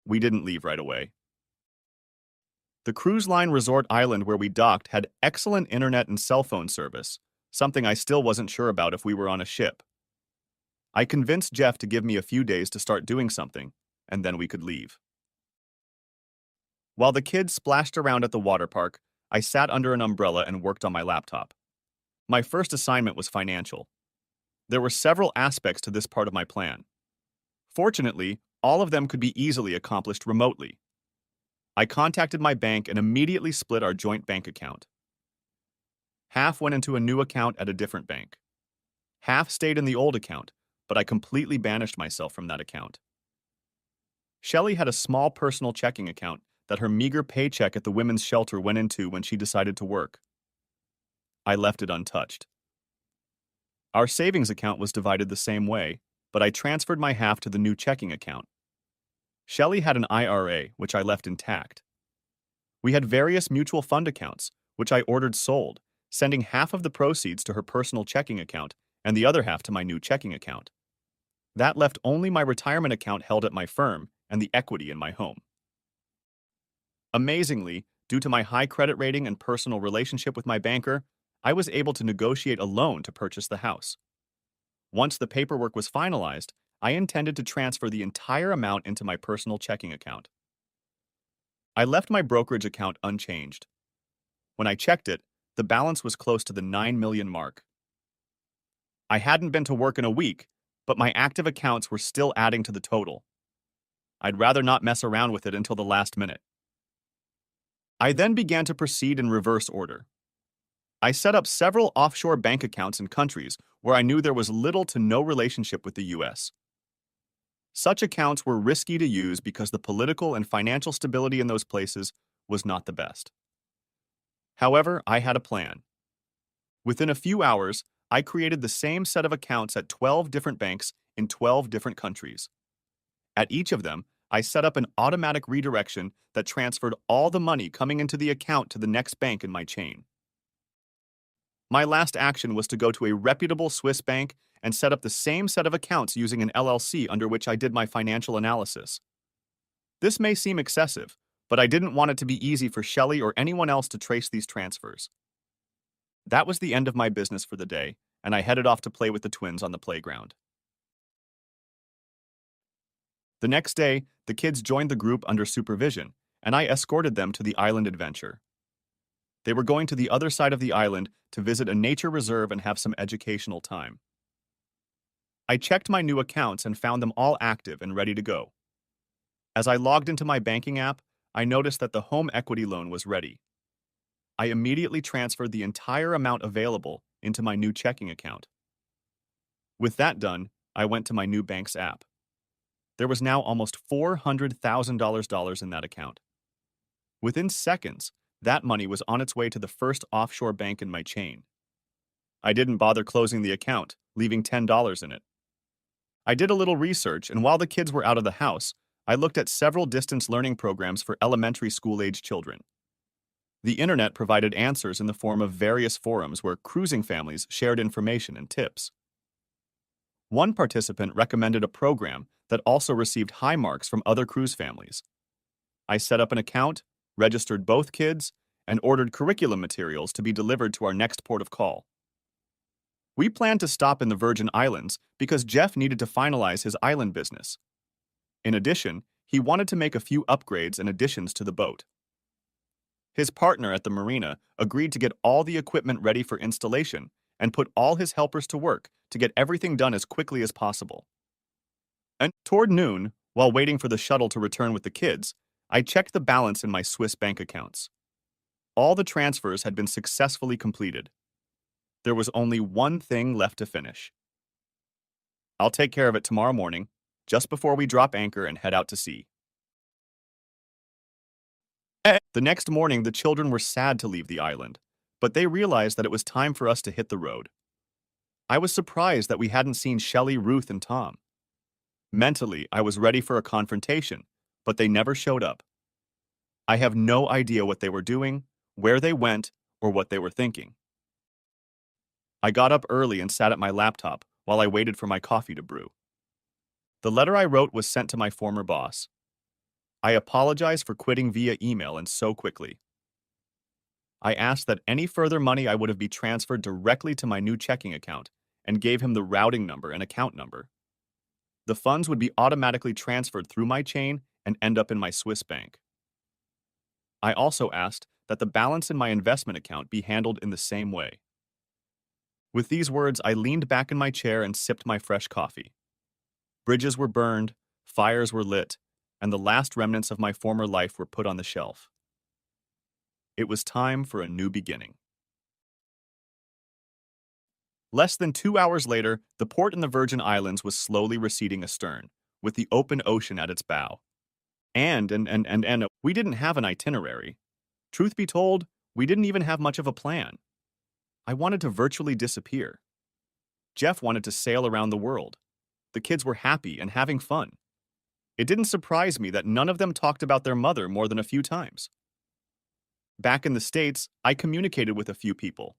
we didn't leave right away. The cruise line resort island where we docked had excellent internet and cell phone service, something I still wasn't sure about if we were on a ship. I convinced Jeff to give me a few days to start doing something, and then we could leave. While the kids splashed around at the water park, I sat under an umbrella and worked on my laptop. My first assignment was financial. There were several aspects to this part of my plan. Fortunately, all of them could be easily accomplished remotely. I contacted my bank and immediately split our joint bank account. Half went into a new account at a different bank. Half stayed in the old account, but I completely banished myself from that account. Shelley had a small personal checking account that her meager paycheck at the women's shelter went into when she decided to work. I left it untouched. Our savings account was divided the same way, but I transferred my half to the new checking account. Shelley had an IRA, which I left intact. We had various mutual fund accounts, which I ordered sold, sending half of the proceeds to her personal checking account and the other half to my new checking account. That left only my retirement account held at my firm and the equity in my home. Amazingly, due to my high credit rating and personal relationship with my banker, I was able to negotiate a loan to purchase the house. Once the paperwork was finalized, I intended to transfer the entire amount into my personal checking account. I left my brokerage account unchanged. When I checked it, the balance was close to the 9 million mark. I hadn't been to work in a week, but my active accounts were still adding to the total. I'd rather not mess around with it until the last minute. I then began to proceed in reverse order. I set up several offshore bank accounts in countries where I knew there was little to no relationship with the US. Such accounts were risky to use because the political and financial stability in those places was not the best. However, I had a plan. Within a few hours, I created the same set of accounts at 12 different banks in 12 different countries. At each of them, I set up an automatic redirection that transferred all the money coming into the account to the next bank in my chain. My last action was to go to a reputable Swiss bank and set up the same set of accounts using an LLC under which I did my financial analysis. This may seem excessive, but I didn't want it to be easy for Shelley or anyone else to trace these transfers. That was the end of my business for the day, and I headed off to play with the twins on the playground. The next day, the kids joined the group under supervision, and I escorted them to the island adventure. They were going to the other side of the island to visit a nature reserve and have some educational time. I checked my new accounts and found them all active and ready to go. As I logged into my banking app, I noticed that the home equity loan was ready. I immediately transferred the entire amount available into my new checking account. With that done, I went to my new bank's app. There was now almost $400,000 in that account. Within seconds, that money was on its way to the first offshore bank in my chain. I didn't bother closing the account, leaving $10 in it. I did a little research, and while the kids were out of the house, I looked at several distance learning programs for elementary school-age children. The internet provided answers in the form of various forums where cruising families shared information and tips. One participant recommended a program that also received high marks from other cruise families. I set up an account, registered both kids, and ordered curriculum materials to be delivered to our next port of call. We planned to stop in the Virgin Islands because Jeff needed to finalize his island business. In addition, he wanted to make a few upgrades and additions to the boat. His partner at the marina agreed to get all the equipment ready for installation and put all his helpers to work to get everything done as quickly as possible. And toward noon, while waiting for the shuttle to return with the kids, I checked the balance in my Swiss bank accounts. All the transfers had been successfully completed. There was only one thing left to finish. I'll take care of it tomorrow morning, just before we drop anchor and head out to sea. The next morning, the children were sad to leave the island, but they realized that it was time for us to hit the road. I was surprised that we hadn't seen Shelley, Ruth, and Tom. Mentally, I was ready for a confrontation, but they never showed up. I have no idea what they were doing, where they went, or what they were thinking. I got up early and sat at my laptop while I waited for my coffee to brew. The letter I wrote was sent to my former boss. I apologized for quitting via email and so quickly. I asked that any further money I would have be transferred directly to my new checking account and gave him the routing number and account number. The funds would be automatically transferred through my chain and end up in my Swiss bank. I also asked that the balance in my investment account be handled in the same way. With these words, I leaned back in my chair and sipped my fresh coffee. Bridges were burned, fires were lit, and the last remnants of my former life were put on the shelf. It was time for a new beginning. Less than 2 hours later, the port in the Virgin Islands was slowly receding astern, with the open ocean at its bow. And we didn't have an itinerary. Truth be told, we didn't even have much of a plan. I wanted to virtually disappear. Jeff wanted to sail around the world. The kids were happy and having fun. It didn't surprise me that none of them talked about their mother more than a few times. Back in the States, I communicated with a few people.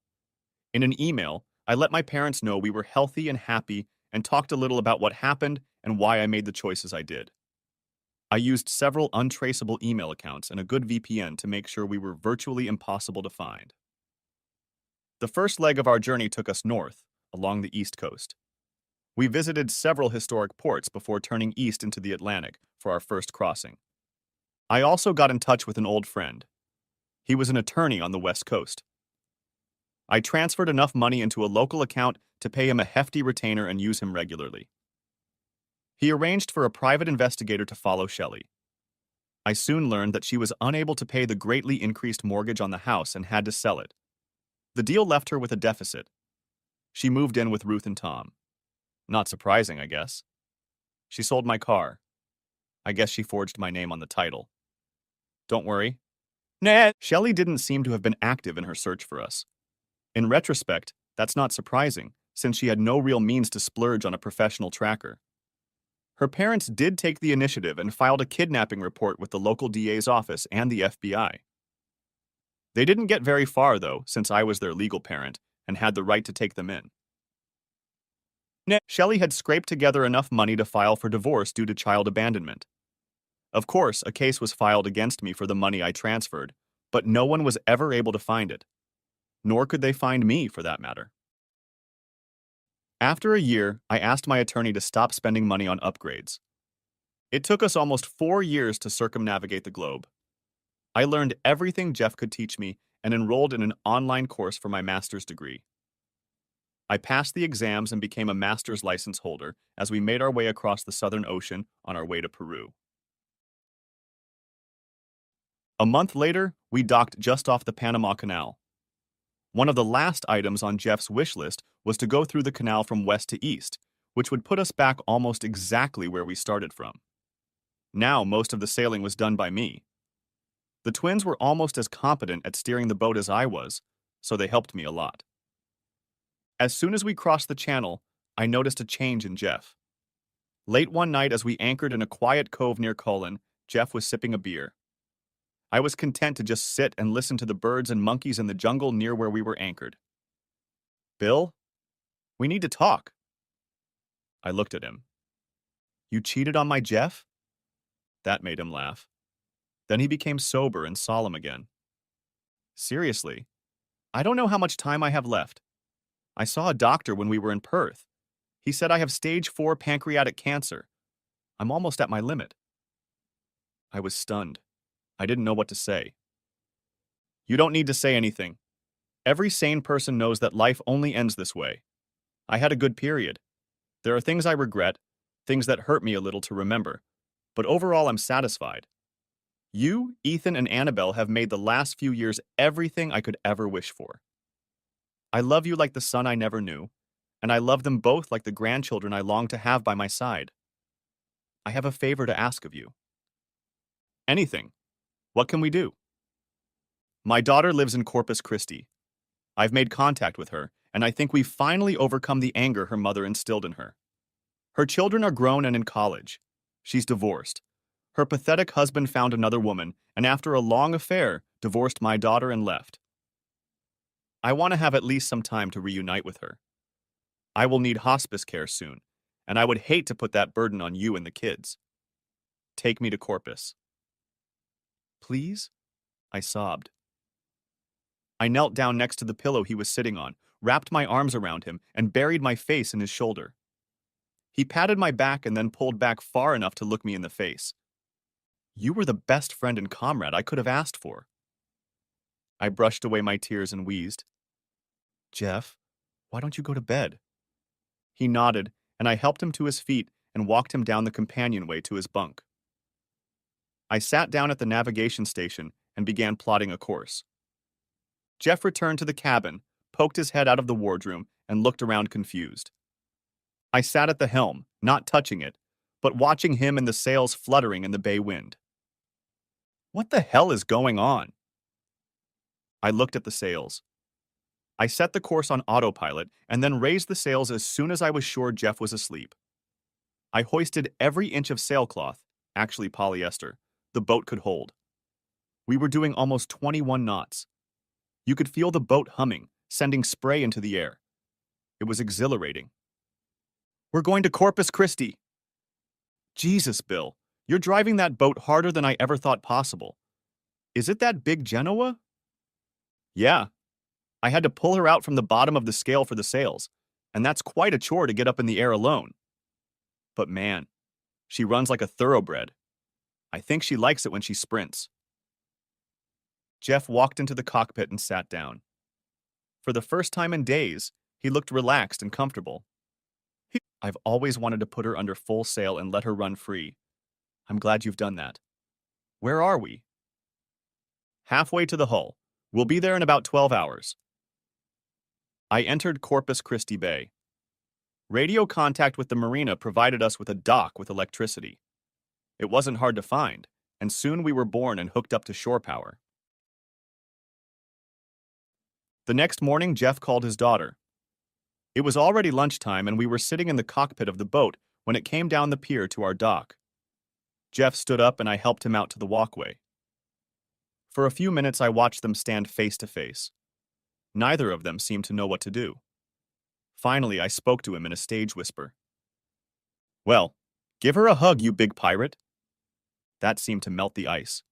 In an email, I let my parents know we were healthy and happy and talked a little about what happened and why I made the choices I did. I used several untraceable email accounts and a good VPN to make sure we were virtually impossible to find. The first leg of our journey took us north, along the East Coast. We visited several historic ports before turning east into the Atlantic for our first crossing. I also got in touch with an old friend. He was an attorney on the West Coast. I transferred enough money into a local account to pay him a hefty retainer and use him regularly. He arranged for a private investigator to follow Shelley. I soon learned that she was unable to pay the greatly increased mortgage on the house and had to sell it. The deal left her with a deficit. She moved in with Ruth and Tom. Not surprising, I guess. She sold my car. I guess she forged my name on the title. Don't worry. Nah. Shelley didn't seem to have been active in her search for us. In retrospect, that's not surprising, since she had no real means to splurge on a professional tracker. Her parents did take the initiative and filed a kidnapping report with the local DA's office and the FBI. They didn't get very far, though, since I was their legal parent and had the right to take them in. Shelley had scraped together enough money to file for divorce due to child abandonment. Of course, a case was filed against me for the money I transferred, but no one was ever able to find it. Nor could they find me, for that matter. After a year, I asked my attorney to stop spending money on upgrades. It took us almost 4 years to circumnavigate the globe. I learned everything Jeff could teach me and enrolled in an online course for my master's degree. I passed the exams and became a master's license holder as we made our way across the Southern Ocean on our way to Peru. A month later, we docked just off the Panama Canal. One of the last items on Jeff's wish list was to go through the canal from west to east, which would put us back almost exactly where we started from. Now, most of the sailing was done by me. The twins were almost as competent at steering the boat as I was, so they helped me a lot. As soon as we crossed the channel, I noticed a change in Jeff. Late one night as we anchored in a quiet cove near Cullen, Jeff was sipping a beer. I was content to just sit and listen to the birds and monkeys in the jungle near where we were anchored. Bill, we need to talk. I looked at him. You cheated on my Jeff? That made him laugh. Then he became sober and solemn again. Seriously, I don't know how much time I have left. I saw a doctor when we were in Perth. He said I have stage 4 pancreatic cancer. I'm almost at my limit. I was stunned. I didn't know what to say. You don't need to say anything. Every sane person knows that life only ends this way. I had a good period. There are things I regret, things that hurt me a little to remember, but overall I'm satisfied. You, Ethan, and Annabelle have made the last few years everything I could ever wish for. I love you like the son I never knew, and I love them both like the grandchildren I long to have by my side. I have a favor to ask of you. Anything. What can we do? My daughter lives in Corpus Christi. I've made contact with her, and I think we've finally overcome the anger her mother instilled in her. Her children are grown and in college. She's divorced. Her pathetic husband found another woman, and after a long affair, divorced my daughter and left. I want to have at least some time to reunite with her. I will need hospice care soon, and I would hate to put that burden on you and the kids. Take me to Corpus. Please? I sobbed. I knelt down next to the pillow he was sitting on, wrapped my arms around him, and buried my face in his shoulder. He patted my back and then pulled back far enough to look me in the face. You were the best friend and comrade I could have asked for. I brushed away my tears and wheezed. Jeff, why don't you go to bed? He nodded, and I helped him to his feet and walked him down the companionway to his bunk. I sat down at the navigation station and began plotting a course. Jeff returned to the cabin, poked his head out of the wardroom, and looked around confused. I sat at the helm, not touching it, but watching him and the sails fluttering in the bay wind. What the hell is going on? I looked at the sails. I set the course on autopilot and then raised the sails as soon as I was sure Jeff was asleep. I hoisted every inch of sailcloth, actually polyester, the boat could hold. We were doing almost 21 knots. You could feel the boat humming, sending spray into the air. It was exhilarating. We're going to Corpus Christi. Jesus, Bill, you're driving that boat harder than I ever thought possible. Is it that big Genoa? Yeah. I had to pull her out from the bottom of the scale for the sails, and that's quite a chore to get up in the air alone. But man, she runs like a thoroughbred. I think she likes it when she sprints. Jeff walked into the cockpit and sat down. For the first time in days, he looked relaxed and comfortable. I've always wanted to put her under full sail and let her run free. I'm glad you've done that. Where are we? Halfway to the hull. We'll be there in about 12 hours. I entered Corpus Christi Bay. Radio contact with the marina provided us with a dock with electricity. It wasn't hard to find, and soon we were born and hooked up to shore power. The next morning, Jeff called his daughter. It was already lunchtime, and we were sitting in the cockpit of the boat when it came down the pier to our dock. Jeff stood up, and I helped him out to the walkway. For a few minutes, I watched them stand face to face. Neither of them seemed to know what to do. Finally, I spoke to him in a stage whisper. Well, give her a hug, you big pirate. That seemed to melt the ice.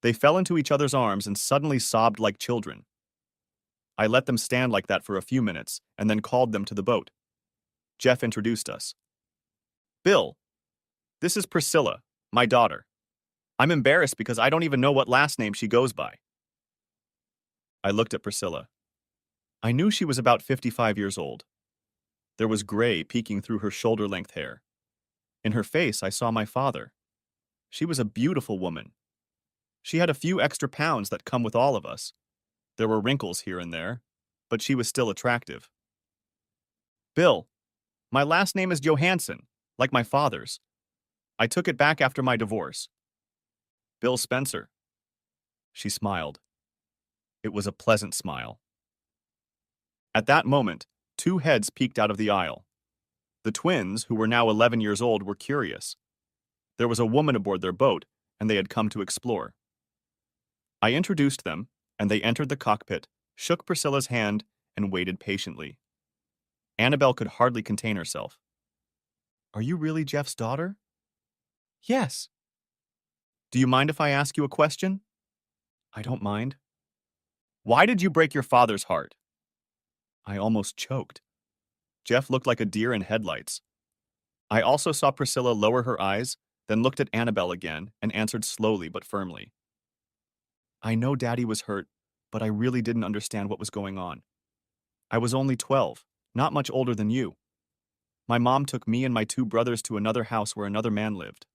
They fell into each other's arms and suddenly sobbed like children. I let them stand like that for a few minutes and then called them to the boat. Jeff introduced us. Bill, this is Priscilla, my daughter. I'm embarrassed because I don't even know what last name she goes by. I looked at Priscilla. I knew she was about 55 years old. There was gray peeking through her shoulder-length hair. In her face, I saw my father. She was a beautiful woman. She had a few extra pounds that come with all of us. There were wrinkles here and there, but she was still attractive. Bill, my last name is Johansson, like my father's. I took it back after my divorce. Bill Spencer. She smiled. It was a pleasant smile. At that moment, two heads peeked out of the aisle. The twins, who were now 11 years old, were curious. There was a woman aboard their boat, and they had come to explore. I introduced them, and they entered the cockpit, shook Priscilla's hand, and waited patiently. Annabelle could hardly contain herself. Are you really Jeff's daughter? Yes. Do you mind if I ask you a question? I don't mind. Why did you break your father's heart? I almost choked. Jeff looked like a deer in headlights. I also saw Priscilla lower her eyes, then looked at Annabelle again and answered slowly but firmly. I know Daddy was hurt, but I really didn't understand what was going on. I was only 12, not much older than you. My mom took me and my two brothers to another house where another man lived.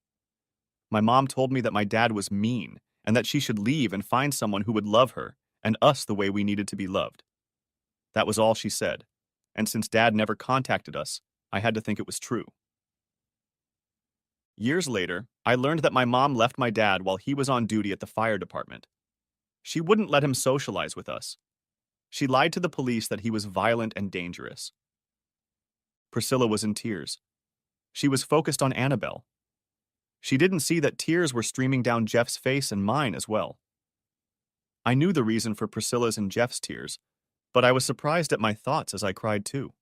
My mom told me that my dad was mean and that she should leave and find someone who would love her and us the way we needed to be loved. That was all she said, and since Dad never contacted us, I had to think it was true. Years later, I learned that my mom left my dad while he was on duty at the fire department. She wouldn't let him socialize with us. She lied to the police that he was violent and dangerous. Priscilla was in tears. She was focused on Annabelle. She didn't see that tears were streaming down Jeff's face and mine as well. I knew the reason for Priscilla's and Jeff's tears, but I was surprised at my thoughts as I cried too.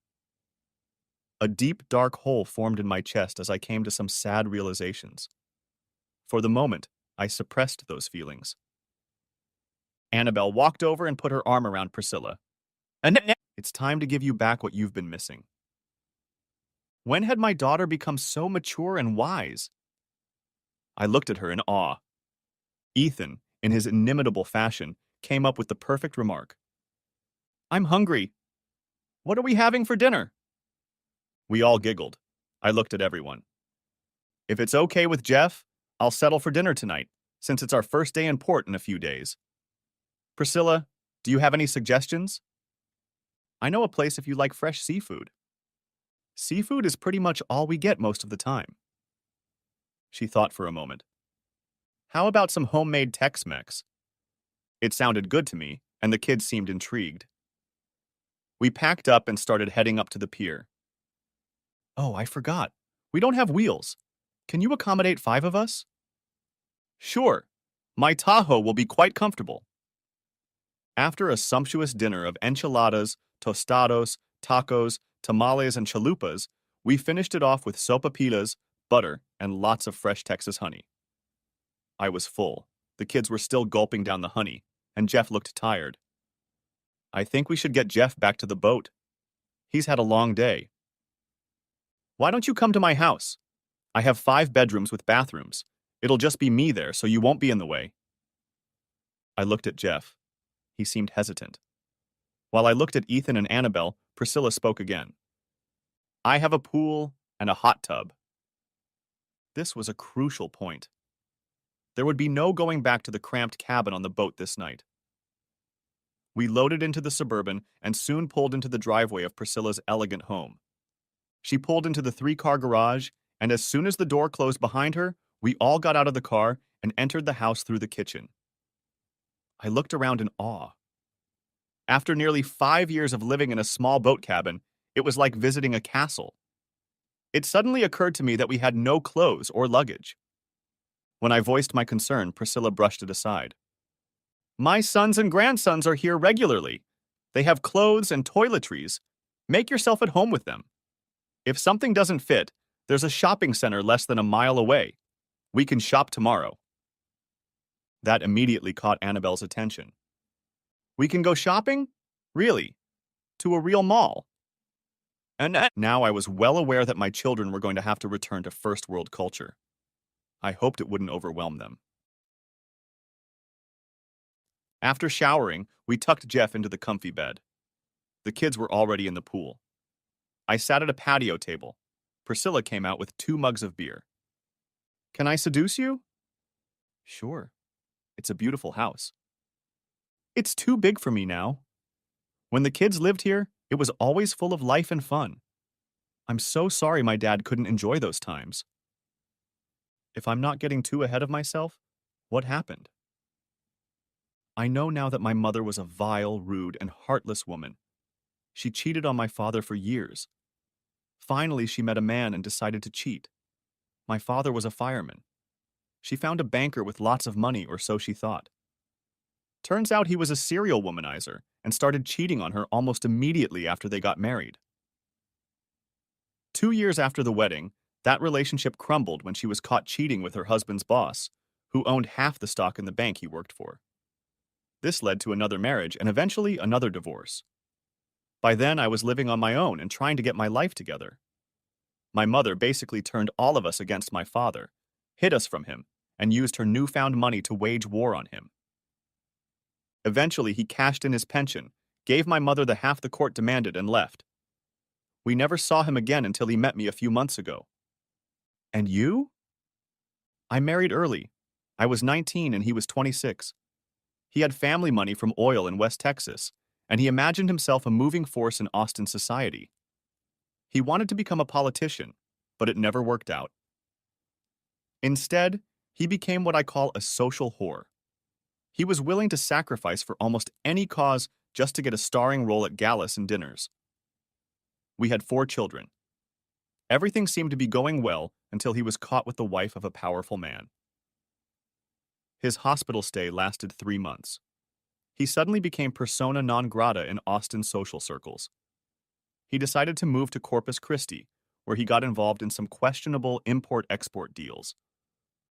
A deep, dark hole formed in my chest as I came to some sad realizations. For the moment, I suppressed those feelings. Annabelle walked over and put her arm around Priscilla. It's time to give you back what you've been missing. When had my daughter become so mature and wise? I looked at her in awe. Ethan, in his inimitable fashion, came up with the perfect remark. I'm hungry. What are we having for dinner? We all giggled. I looked at everyone. If it's okay with Jeff, I'll settle for dinner tonight, since it's our first day in port in a few days. Priscilla, do you have any suggestions? I know a place if you like fresh seafood. Seafood is pretty much all we get most of the time. She thought for a moment. How about some homemade Tex-Mex? It sounded good to me, and the kids seemed intrigued. We packed up and started heading up to the pier. Oh, I forgot. We don't have wheels. Can you accommodate 5 of us? Sure. My Tahoe will be quite comfortable. After a sumptuous dinner of enchiladas, tostados, tacos, tamales, and chalupas, we finished it off with sopapillas, butter, and lots of fresh Texas honey. I was full. The kids were still gulping down the honey, and Jeff looked tired. I think we should get Jeff back to the boat. He's had a long day. Why don't you come to my house? I have 5 bedrooms with bathrooms. It'll just be me there, so you won't be in the way. I looked at Jeff. He seemed hesitant. While I looked at Ethan and Annabelle, Priscilla spoke again. I have a pool and a hot tub. This was a crucial point. There would be no going back to the cramped cabin on the boat this night. We loaded into the Suburban and soon pulled into the driveway of Priscilla's elegant home. She pulled into the 3-car garage, and as soon as the door closed behind her, we all got out of the car and entered the house through the kitchen. I looked around in awe. After nearly 5 years of living in a small boat cabin, it was like visiting a castle. It suddenly occurred to me that we had no clothes or luggage. When I voiced my concern, Priscilla brushed it aside. My sons and grandsons are here regularly. They have clothes and toiletries. Make yourself at home with them. If something doesn't fit, there's a shopping center less than a mile away. We can shop tomorrow. That immediately caught Annabelle's attention. We can go shopping? Really? To a real mall? And now I was well aware that my children were going to have to return to first world culture. I hoped it wouldn't overwhelm them. After showering, we tucked Jeff into the comfy bed. The kids were already in the pool. I sat at a patio table. Priscilla came out with 2 mugs of beer. Can I seduce you? Sure. It's a beautiful house. It's too big for me now. When the kids lived here, it was always full of life and fun. I'm so sorry my dad couldn't enjoy those times. If I'm not getting too ahead of myself, what happened? I know now that my mother was a vile, rude, and heartless woman. She cheated on my father for years. Finally, she met a man and decided to cheat. My father was a fireman. She found a banker with lots of money, or so she thought. Turns out he was a serial womanizer and started cheating on her almost immediately after they got married. 2 years after the wedding, that relationship crumbled when she was caught cheating with her husband's boss, who owned half the stock in the bank he worked for. This led to another marriage and eventually another divorce. By then, I was living on my own and trying to get my life together. My mother basically turned all of us against my father, hid us from him, and used her newfound money to wage war on him. Eventually, he cashed in his pension, gave my mother the half the court demanded, and left. We never saw him again until he met me a few months ago. And you? I married early. I was 19 and he was 26. He had family money from oil in West Texas, and he imagined himself a moving force in Austin society. He wanted to become a politician, but it never worked out. Instead, he became what I call a social whore. He was willing to sacrifice for almost any cause just to get a starring role at galas and dinners. We had 4 children. Everything seemed to be going well until he was caught with the wife of a powerful man. His hospital stay lasted 3 months. He suddenly became persona non grata in Austin social circles. He decided to move to Corpus Christi, where he got involved in some questionable import-export deals.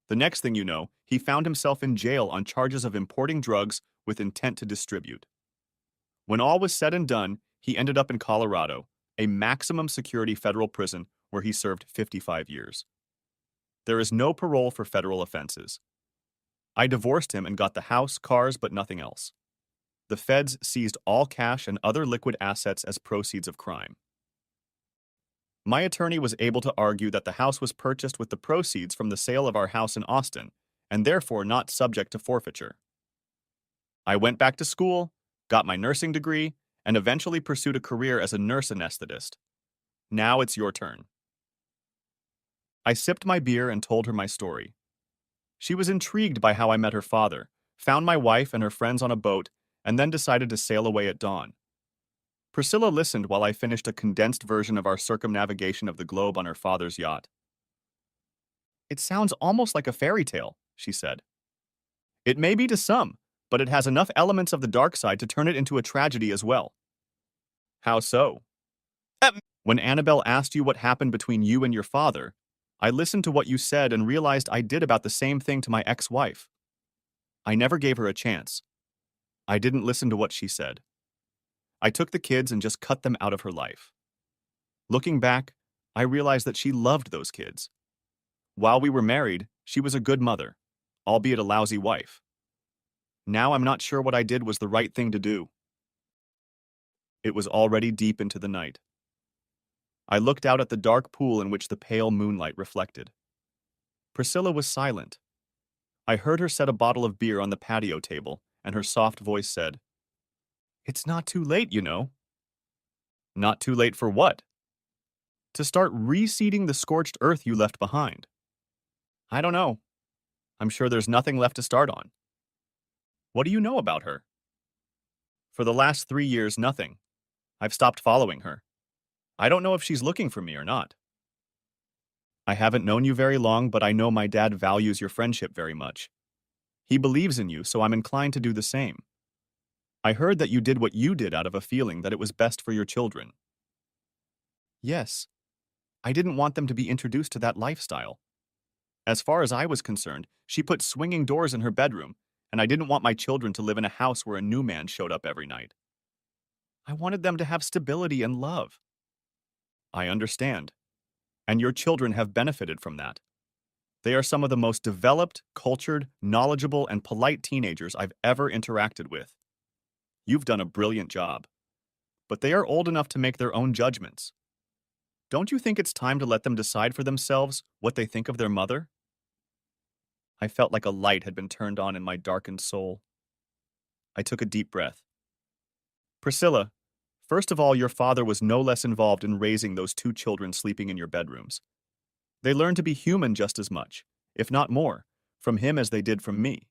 The next thing you know, he found himself in jail on charges of importing drugs with intent to distribute. When all was said and done, he ended up in Colorado, a maximum security federal prison where he served 55 years. There is no parole for federal offenses. I divorced him and got the house, cars, but nothing else. The feds seized all cash and other liquid assets as proceeds of crime. My attorney was able to argue that the house was purchased with the proceeds from the sale of our house in Austin, and therefore not subject to forfeiture. I went back to school, got my nursing degree, and eventually pursued a career as a nurse anesthetist. Now it's your turn. I sipped my beer and told her my story. She was intrigued by how I met her father, found my wife and her friends on a boat, and then decided to sail away at dawn. Priscilla listened while I finished a condensed version of our circumnavigation of the globe on her father's yacht. "It sounds almost like a fairy tale," she said. "It may be to some, but it has enough elements of the dark side to turn it into a tragedy as well." "How so?" "When Annabelle asked you what happened between you and your father, I listened to what you said and realized I did about the same thing to my ex-wife. I never gave her a chance. I didn't listen to what she said. I took the kids and just cut them out of her life. Looking back, I realized that she loved those kids. While we were married, she was a good mother, albeit a lousy wife. Now I'm not sure what I did was the right thing to do." It was already deep into the night. I looked out at the dark pool in which the pale moonlight reflected. Priscilla was silent. I heard her set a bottle of beer on the patio table, and her soft voice said, "It's not too late, you know." "Not too late for what?" "To start reseeding the scorched earth you left behind." "I don't know. I'm sure there's nothing left to start on." "What do you know about her?" "For the last 3 years, nothing. I've stopped following her. I don't know if she's looking for me or not." "I haven't known you very long, but I know my dad values your friendship very much. He believes in you, so I'm inclined to do the same. I heard that you did what you did out of a feeling that it was best for your children." "Yes. I didn't want them to be introduced to that lifestyle. As far as I was concerned, she put swinging doors in her bedroom, and I didn't want my children to live in a house where a new man showed up every night. I wanted them to have stability and love." "I understand. And your children have benefited from that. They are some of the most developed, cultured, knowledgeable, and polite teenagers I've ever interacted with. You've done a brilliant job. But they are old enough to make their own judgments. Don't you think it's time to let them decide for themselves what they think of their mother?" I felt like a light had been turned on in my darkened soul. I took a deep breath. "Priscilla, first of all, your father was no less involved in raising those 2 children sleeping in your bedrooms. They learned to be human just as much, if not more, from him as they did from me.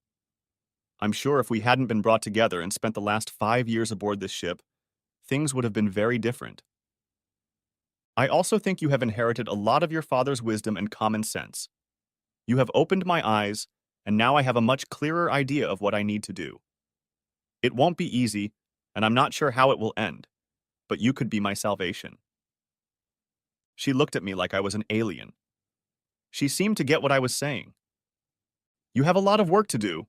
I'm sure if we hadn't been brought together and spent the last 5 years aboard this ship, things would have been very different. I also think you have inherited a lot of your father's wisdom and common sense. You have opened my eyes, and now I have a much clearer idea of what I need to do. It won't be easy, and I'm not sure how it will end, but you could be my salvation." She looked at me like I was an alien. She seemed to get what I was saying. "You have a lot of work to do.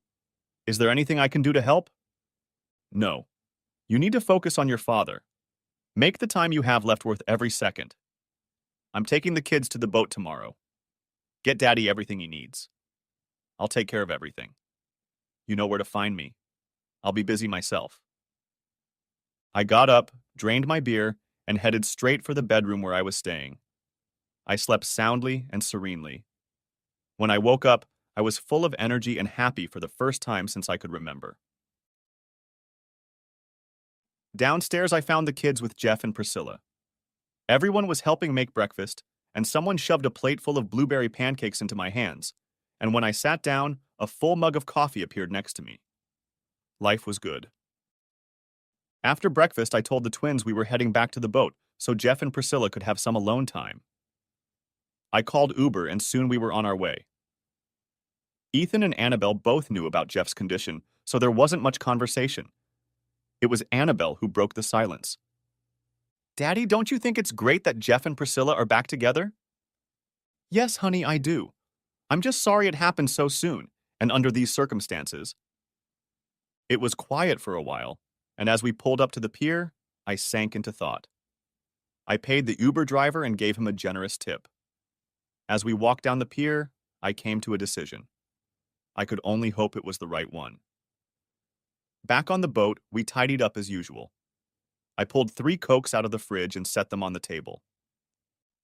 Is there anything I can do to help?" "No. You need to focus on your father. Make the time you have left worth every second. I'm taking the kids to the boat tomorrow. Get Daddy everything he needs. I'll take care of everything. You know where to find me. I'll be busy myself." I got up, drained my beer, and headed straight for the bedroom where I was staying. I slept soundly and serenely. When I woke up, I was full of energy and happy for the first time since I could remember. Downstairs, I found the kids with Jeff and Priscilla. Everyone was helping make breakfast, and someone shoved a plate full of blueberry pancakes into my hands, and when I sat down, a full mug of coffee appeared next to me. Life was good. After breakfast, I told the twins we were heading back to the boat so Jeff and Priscilla could have some alone time. I called Uber, and soon we were on our way. Ethan and Annabelle both knew about Jeff's condition, so there wasn't much conversation. It was Annabelle who broke the silence. "Daddy, don't you think it's great that Jeff and Priscilla are back together?" "Yes, honey, I do. I'm just sorry it happened so soon, and under these circumstances. It was quiet for a while, and as we pulled up to the pier, I sank into thought. I paid the Uber driver and gave him a generous tip. As we walked down the pier, I came to a decision. I could only hope it was the right one. Back on the boat, we tidied up as usual. I pulled 3 Cokes out of the fridge and set them on the table.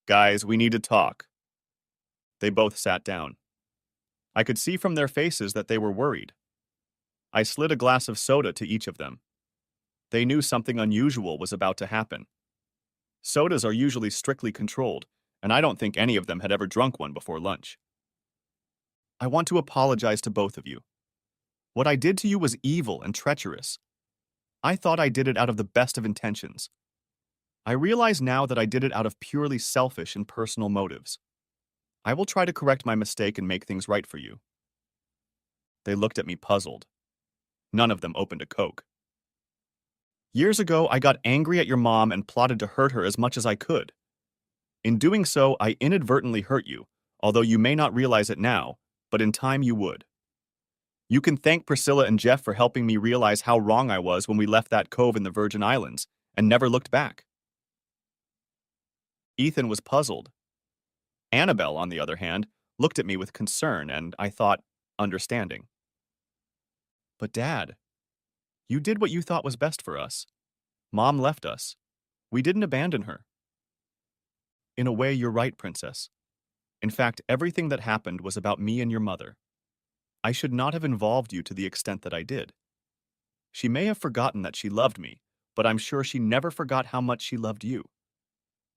Guys, we need to talk. They both sat down. I could see from their faces that they were worried. I slid a glass of soda to each of them. They knew something unusual was about to happen. Sodas are usually strictly controlled, and I don't think any of them had ever drunk one before lunch. I want to apologize to both of you. What I did to you was evil and treacherous. I thought I did it out of the best of intentions. I realize now that I did it out of purely selfish and personal motives. I will try to correct my mistake and make things right for you. They looked at me puzzled. None of them opened a Coke. Years ago, I got angry at your mom and plotted to hurt her as much as I could. In doing so, I inadvertently hurt you, although you may not realize it now, but in time you would. You can thank Priscilla and Jeff for helping me realize how wrong I was when we left that cove in the Virgin Islands and never looked back. Ethan was puzzled. Annabelle, on the other hand, looked at me with concern and, I thought, understanding. But Dad, you did what you thought was best for us. Mom left us. We didn't abandon her. In a way, you're right, Princess. In fact, everything that happened was about me and your mother. I should not have involved you to the extent that I did. She may have forgotten that she loved me, but I'm sure she never forgot how much she loved you.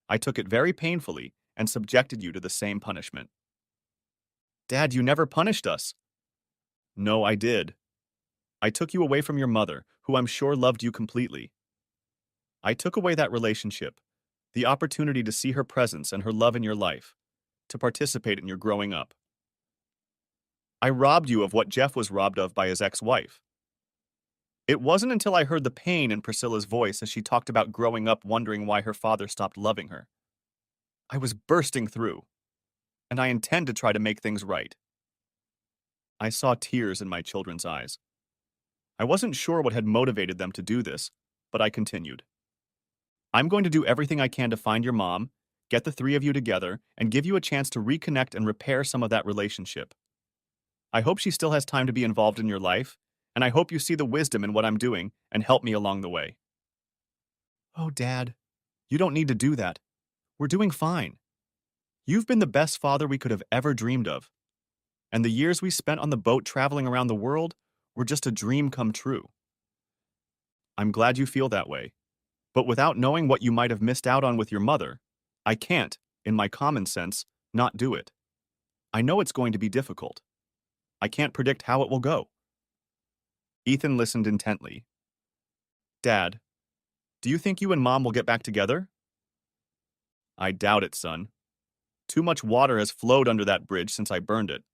I took it very painfully and subjected you to the same punishment. Dad, you never punished us. No, I did. I took you away from your mother, who I'm sure loved you completely. I took away that relationship, the opportunity to see her presence and her love in your life, to participate in your growing up. I robbed you of what Jeff was robbed of by his ex-wife. It wasn't until I heard the pain in Priscilla's voice as she talked about growing up wondering why her father stopped loving her. I was bursting through, and I intend to try to make things right. I saw tears in my children's eyes. I wasn't sure what had motivated them to do this, but I continued. I'm going to do everything I can to find your mom, get the 3 of you together, and give you a chance to reconnect and repair some of that relationship. I hope she still has time to be involved in your life, and I hope you see the wisdom in what I'm doing and help me along the way. Oh, Dad, you don't need to do that. We're doing fine. You've been the best father we could have ever dreamed of. And the years we spent on the boat traveling around the world were just a dream come true. I'm glad you feel that way. But without knowing what you might have missed out on with your mother, I can't, in my common sense, not do it. I know it's going to be difficult. I can't predict how it will go. Ethan listened intently. Dad, do you think you and Mom will get back together? I doubt it, son. Too much water has flowed under that bridge since I burned it.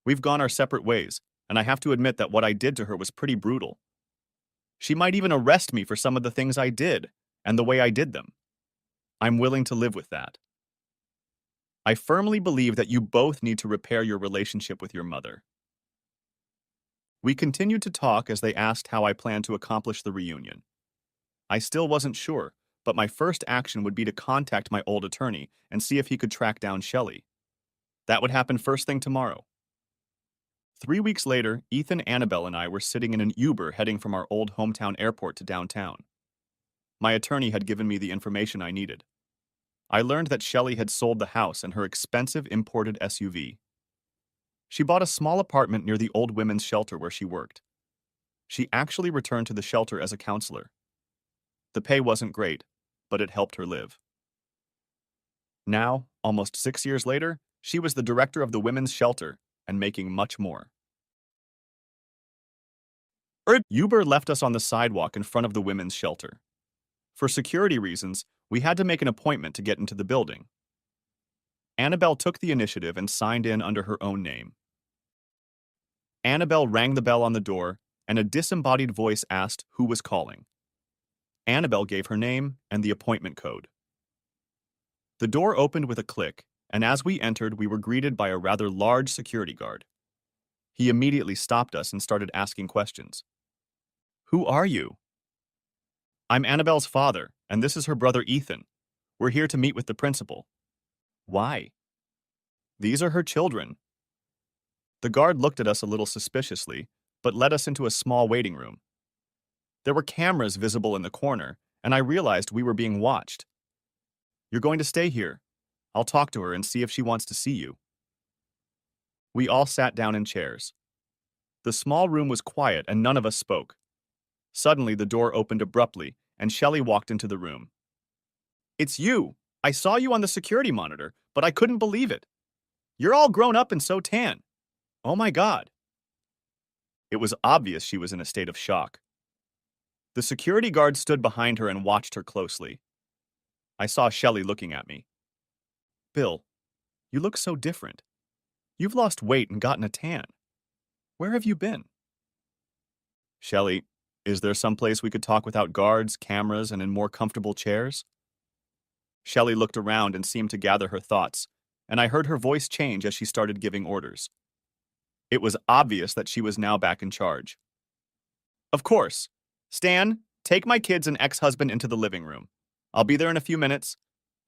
We've gone our separate ways, and I have to admit that what I did to her was pretty brutal. She might even arrest me for some of the things I did, and the way I did them. I'm willing to live with that. I firmly believe that you both need to repair your relationship with your mother. We continued to talk as they asked how I planned to accomplish the reunion. I still wasn't sure, but my first action would be to contact my old attorney and see if he could track down Shelley. That would happen first thing tomorrow. 3 weeks later, Ethan, Annabelle, and I were sitting in an Uber heading from our old hometown airport to downtown. My attorney had given me the information I needed. I learned that Shelley had sold the house and her expensive imported SUV. She bought a small apartment near the old women's shelter where she worked. She actually returned to the shelter as a counselor. The pay wasn't great, but it helped her live. Now, almost 6 years later, she was the director of the women's shelter and making much more. Uber left us on the sidewalk in front of the women's shelter. For security reasons, we had to make an appointment to get into the building. Annabelle took the initiative and signed in under her own name. Annabelle rang the bell on the door, and a disembodied voice asked who was calling. Annabelle gave her name and the appointment code. The door opened with a click, and as we entered, we were greeted by a rather large security guard. He immediately stopped us and started asking questions. Who are you? I'm Annabelle's father, and this is her brother Ethan. We're here to meet with the principal. Why? These are her children. The guard looked at us a little suspiciously, but led us into a small waiting room. There were cameras visible in the corner, and I realized we were being watched. You're going to stay here. I'll talk to her and see if she wants to see you. We all sat down in chairs. The small room was quiet and none of us spoke. Suddenly, the door opened abruptly, and Shelley walked into the room. It's you! I saw you on the security monitor, but I couldn't believe it. You're all grown up and so tan. Oh my God. It was obvious she was in a state of shock. The security guard stood behind her and watched her closely. I saw Shelley looking at me. Bill, you look so different. You've lost weight and gotten a tan. Where have you been? Shelley, is there some place we could talk without guards, cameras, and in more comfortable chairs? Shelley looked around and seemed to gather her thoughts, and I heard her voice change as she started giving orders. It was obvious that she was now back in charge. Of course. Stan, take my kids and ex-husband into the living room. I'll be there in a few minutes.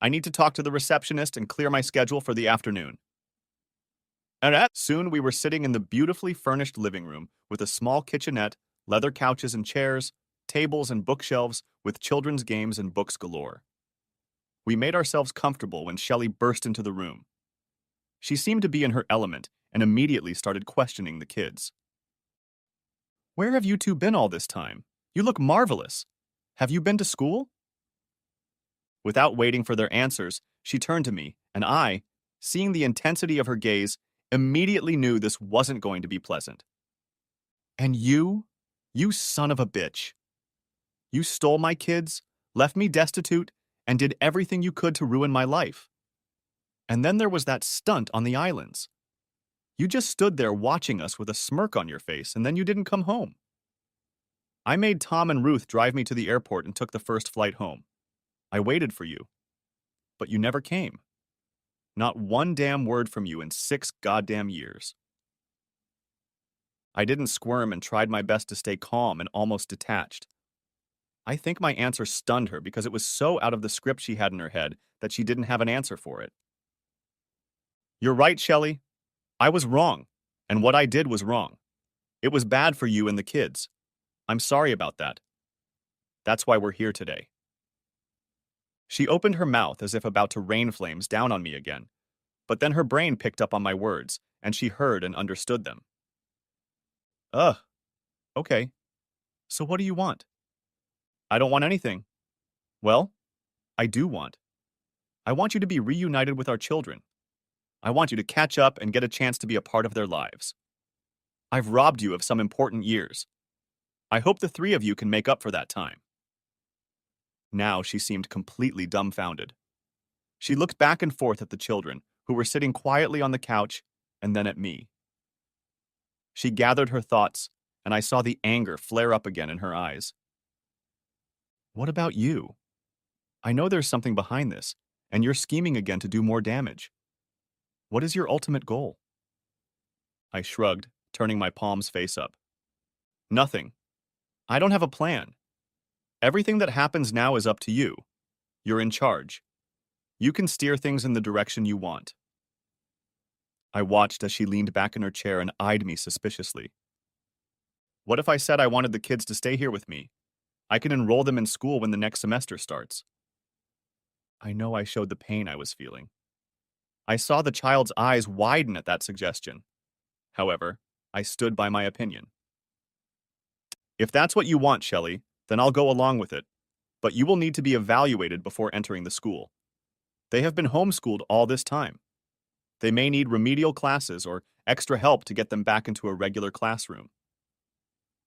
I need to talk to the receptionist and clear my schedule for the afternoon. And soon we were sitting in the beautifully furnished living room with a small kitchenette, leather couches and chairs, tables and bookshelves with children's games and books galore. We made ourselves comfortable when Shelley burst into the room. She seemed to be in her element and immediately started questioning the kids. Where have you two been all this time? You look marvelous. Have you been to school? Without waiting for their answers, she turned to me, and I, seeing the intensity of her gaze, immediately knew this wasn't going to be pleasant. And you son of a bitch. You stole my kids, left me destitute, and did everything you could to ruin my life. And then there was that stunt on the islands. You just stood there watching us with a smirk on your face, and then you didn't come home. I made Tom and Ruth drive me to the airport and took the first flight home. I waited for you, but you never came. Not one damn word from you in 6 goddamn years. I didn't squirm and tried my best to stay calm and almost detached. I think my answer stunned her because it was so out of the script she had in her head that she didn't have an answer for it. You're right, Shelley. I was wrong, and what I did was wrong. It was bad for you and the kids. I'm sorry about that. That's why we're here today. She opened her mouth as if about to rain flames down on me again, but then her brain picked up on my words, and she heard and understood them. Okay. So what do you want? I don't want anything. Well, I do want. I want you to be reunited with our children. I want you to catch up and get a chance to be a part of their lives. I've robbed you of some important years. I hope the 3 of you can make up for that time. Now she seemed completely dumbfounded. She looked back and forth at the children, who were sitting quietly on the couch, and then at me. She gathered her thoughts, and I saw the anger flare up again in her eyes. What about you? I know there's something behind this, and you're scheming again to do more damage. What is your ultimate goal? I shrugged, turning my palms face up. Nothing. I don't have a plan. Everything that happens now is up to you. You're in charge. You can steer things in the direction you want. I watched as she leaned back in her chair and eyed me suspiciously. What if I said I wanted the kids to stay here with me? I can enroll them in school when the next semester starts. I know I showed the pain I was feeling. I saw the child's eyes widen at that suggestion. However, I stood by my opinion. If that's what you want, Shelley, then I'll go along with it, but you will need to be evaluated before entering the school. They have been homeschooled all this time. They may need remedial classes or extra help to get them back into a regular classroom.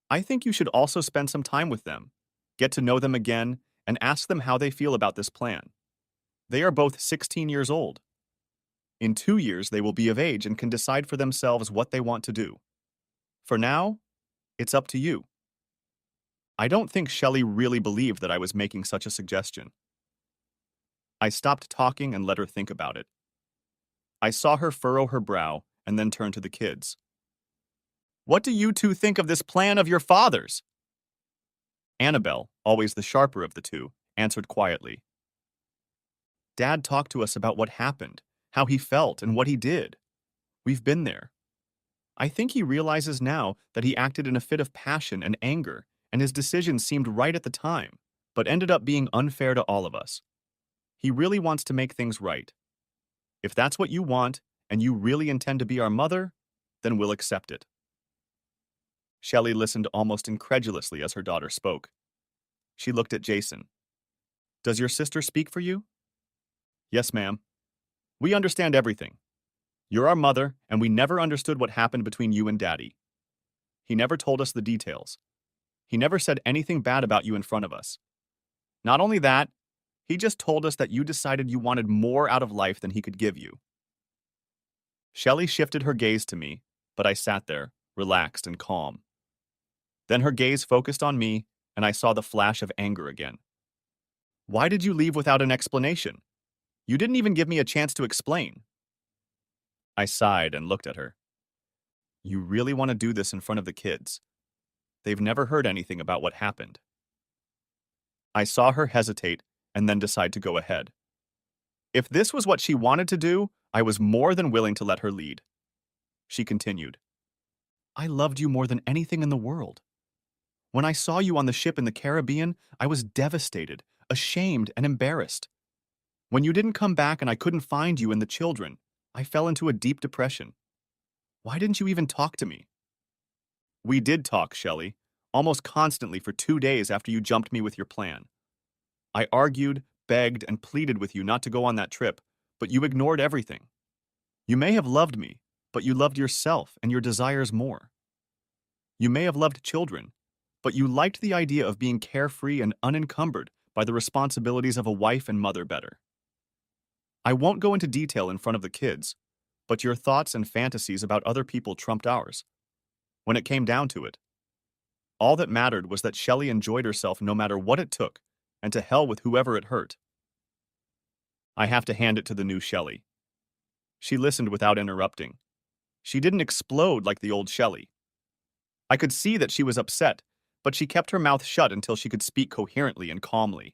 I think you should also spend some time with them, get to know them again, and ask them how they feel about this plan. They are both 16 years old. In 2 years, they will be of age and can decide for themselves what they want to do. For now, it's up to you. I don't think Shelley really believed that I was making such a suggestion. I stopped talking and let her think about it. I saw her furrow her brow and then turn to the kids. What do you two think of this plan of your father's? Annabelle, always the sharper of the two, answered quietly. Dad talked to us about what happened, how he felt, and what he did. We've been there. I think he realizes now that he acted in a fit of passion and anger, and his decision seemed right at the time, but ended up being unfair to all of us. He really wants to make things right. If that's what you want, and you really intend to be our mother, then we'll accept it. Shelley listened almost incredulously as her daughter spoke. She looked at Jason. Does your sister speak for you? Yes, ma'am. We understand everything. You're our mother, and we never understood what happened between you and Daddy. He never told us the details. He never said anything bad about you in front of us. Not only that, he just told us that you decided you wanted more out of life than he could give you. Shelley shifted her gaze to me, but I sat there, relaxed and calm. Then her gaze focused on me, and I saw the flash of anger again. Why did you leave without an explanation? You didn't even give me a chance to explain. I sighed and looked at her. You really want to do this in front of the kids? They've never heard anything about what happened. I saw her hesitate and then decide to go ahead. If this was what she wanted to do, I was more than willing to let her lead. She continued. I loved you more than anything in the world. When I saw you on the ship in the Caribbean, I was devastated, ashamed, and embarrassed. When you didn't come back and I couldn't find you and the children, I fell into a deep depression. Why didn't you even talk to me? We did talk, Shelley, almost constantly for 2 days after you jumped me with your plan. I argued, begged, and pleaded with you not to go on that trip, but you ignored everything. You may have loved me, but you loved yourself and your desires more. You may have loved children, but you liked the idea of being carefree and unencumbered by the responsibilities of a wife and mother better. I won't go into detail in front of the kids, but your thoughts and fantasies about other people trumped ours. When it came down to it, all that mattered was that Shelley enjoyed herself no matter what it took, and to hell with whoever it hurt. I have to hand it to the new Shelley. She listened without interrupting. She didn't explode like the old Shelley. I could see that she was upset, but she kept her mouth shut until she could speak coherently and calmly.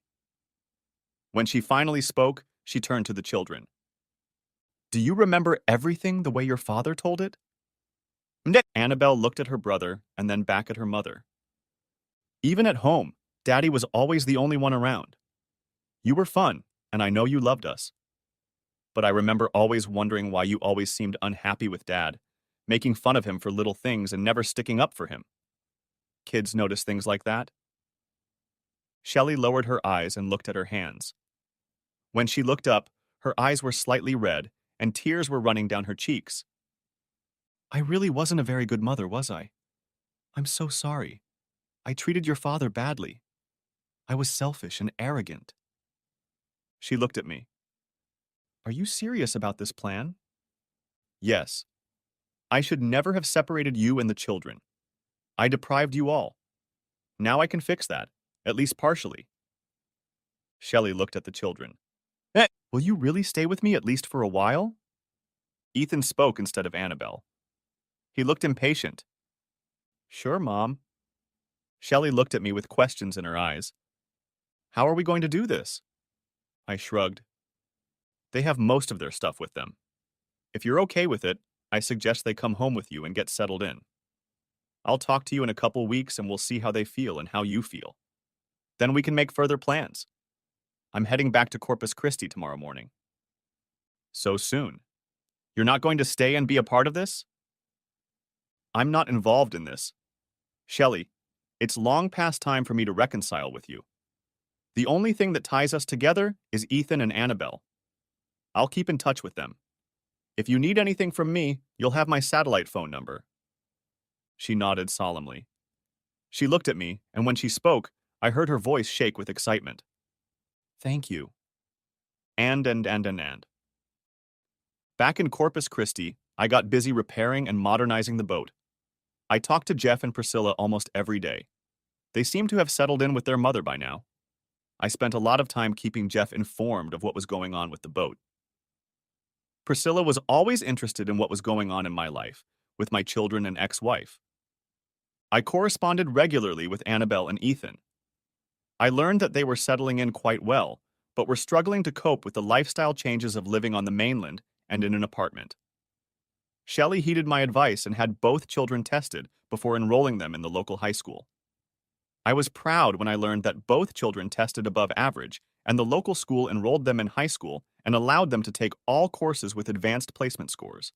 When she finally spoke, she turned to the children. Do you remember everything the way your father told it? Annabelle looked at her brother and then back at her mother. Even at home, Daddy was always the only one around. You were fun, and I know you loved us. But I remember always wondering why you always seemed unhappy with Dad, making fun of him for little things and never sticking up for him. Kids notice things like that. Shelley lowered her eyes and looked at her hands. When she looked up, her eyes were slightly red, and tears were running down her cheeks. I really wasn't a very good mother, was I? I'm so sorry. I treated your father badly. I was selfish and arrogant. She looked at me. Are you serious about this plan? Yes. I should never have separated you and the children. I deprived you all. Now I can fix that, at least partially. Shelley looked at the children. Will you really stay with me at least for a while? Ethan spoke instead of Annabelle. He looked impatient. Sure, Mom. Shelley looked at me with questions in her eyes. How are we going to do this? I shrugged. They have most of their stuff with them. If you're okay with it, I suggest they come home with you and get settled in. I'll talk to you in a couple weeks and we'll see how they feel and how you feel. Then we can make further plans. I'm heading back to Corpus Christi tomorrow morning. So soon? You're not going to stay and be a part of this? I'm not involved in this. Shelley, it's long past time for me to reconcile with you. The only thing that ties us together is Ethan and Annabelle. I'll keep in touch with them. If you need anything from me, you'll have my satellite phone number. She nodded solemnly. She looked at me, and when she spoke, I heard her voice shake with excitement. Thank you. And. Back in Corpus Christi, I got busy repairing and modernizing the boat. I talked to Jeff and Priscilla almost every day. They seemed to have settled in with their mother by now. I spent a lot of time keeping Jeff informed of what was going on with the boat. Priscilla was always interested in what was going on in my life, with my children and ex-wife. I corresponded regularly with Annabelle and Ethan. I learned that they were settling in quite well, but were struggling to cope with the lifestyle changes of living on the mainland and in an apartment. Shelley heeded my advice and had both children tested before enrolling them in the local high school. I was proud when I learned that both children tested above average, and the local school enrolled them in high school and allowed them to take all courses with advanced placement scores.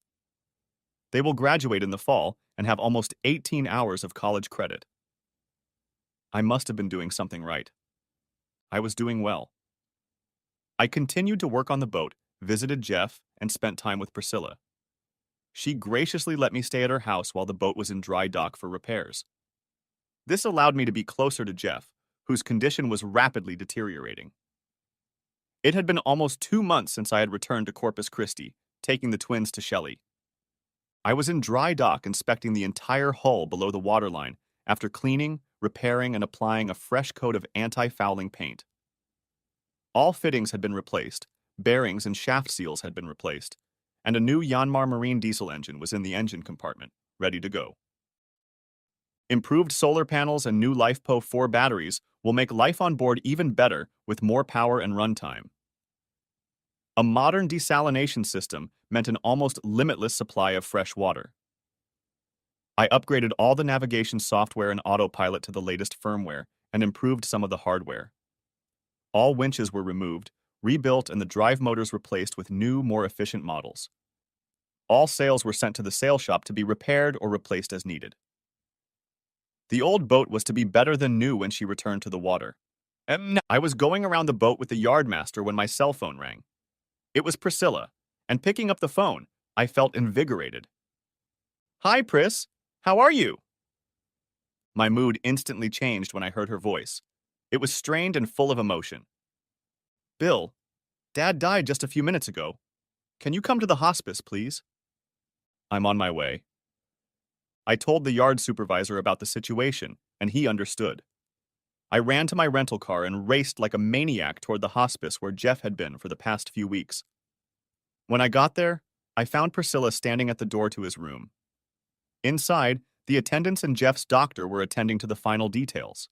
They will graduate in the fall and have almost 18 hours of college credit. I must have been doing something right. I was doing well. I continued to work on the boat, visited Jeff, and spent time with Priscilla. She graciously let me stay at her house while the boat was in dry dock for repairs. This allowed me to be closer to Jeff, whose condition was rapidly deteriorating. It had been almost 2 months since I had returned to Corpus Christi, taking the twins to Shelley. I was in dry dock inspecting the entire hull below the waterline after cleaning, repairing, and applying a fresh coat of anti-fouling paint. All fittings had been replaced, bearings and shaft seals had been replaced, and a new Yanmar Marine diesel engine was in the engine compartment, ready to go. Improved solar panels and new LifePo 4 batteries will make life on board even better with more power and runtime. A modern desalination system meant an almost limitless supply of fresh water. I upgraded all the navigation software and autopilot to the latest firmware and improved some of the hardware. All winches were removed, rebuilt, and the drive motors replaced with new, more efficient models. All sails were sent to the sail shop to be repaired or replaced as needed. The old boat was to be better than new when she returned to the water. I was going around the boat with the yardmaster when my cell phone rang. It was Priscilla, and picking up the phone, I felt invigorated. "Hi, Pris. How are you?" My mood instantly changed when I heard her voice. It was strained and full of emotion. "Bill, Dad died just a few minutes ago. Can you come to the hospice, please?" "I'm on my way." I told the yard supervisor about the situation, and he understood. I ran to my rental car and raced like a maniac toward the hospice where Jeff had been for the past few weeks. When I got there, I found Priscilla standing at the door to his room. Inside, the attendants and Jeff's doctor were attending to the final details.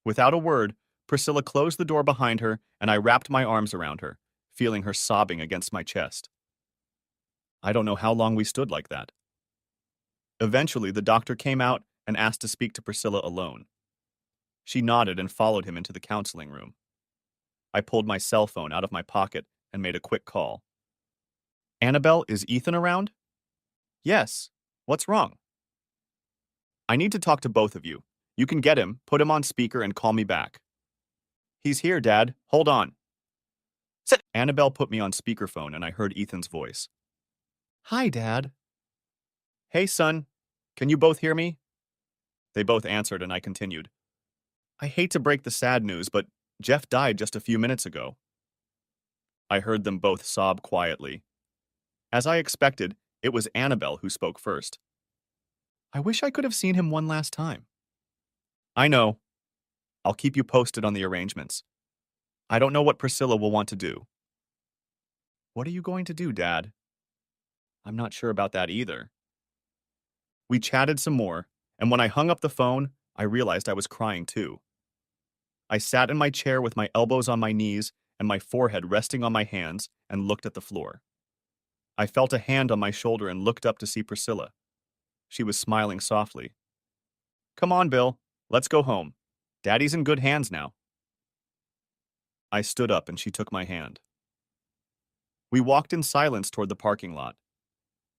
Without a word, Priscilla closed the door behind her, and I wrapped my arms around her, feeling her sobbing against my chest. I don't know how long we stood like that. Eventually, the doctor came out and asked to speak to Priscilla alone. She nodded and followed him into the counseling room. I pulled my cell phone out of my pocket and made a quick call. "Annabelle, is Ethan around?" "Yes. What's wrong?" "I need to talk to both of you. You can get him, put him on speaker, and call me back." "He's here, Dad. Hold on." Annabelle put me on speakerphone and I heard Ethan's voice. "Hi, Dad." "Hey, son. Can you both hear me?" They both answered and I continued. "I hate to break the sad news, but Jeff died just a few minutes ago." I heard them both sob quietly. As I expected, it was Annabelle who spoke first. "I wish I could have seen him one last time." "I know. I'll keep you posted on the arrangements. I don't know what Priscilla will want to do." "What are you going to do, Dad?" "I'm not sure about that either." We chatted some more, and when I hung up the phone, I realized I was crying too. I sat in my chair with my elbows on my knees and my forehead resting on my hands and looked at the floor. I felt a hand on my shoulder and looked up to see Priscilla. She was smiling softly. "Come on, Bill. Let's go home. Daddy's in good hands now." I stood up and she took my hand. We walked in silence toward the parking lot.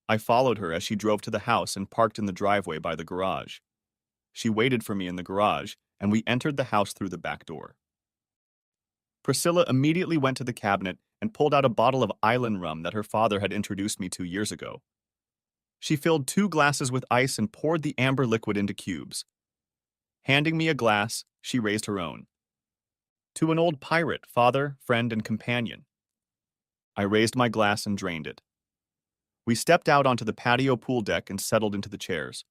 I followed her as she drove to the house and parked in the driveway by the garage. She waited for me in the garage, and we entered the house through the back door. Priscilla immediately went to the cabinet and pulled out a bottle of island rum that her father had introduced me to years ago. She filled 2 glasses with ice and poured the amber liquid into cubes. Handing me a glass, she raised her own. "To an old pirate, father, friend, and companion." I raised my glass and drained it. We stepped out onto the patio pool deck and settled into the chairs.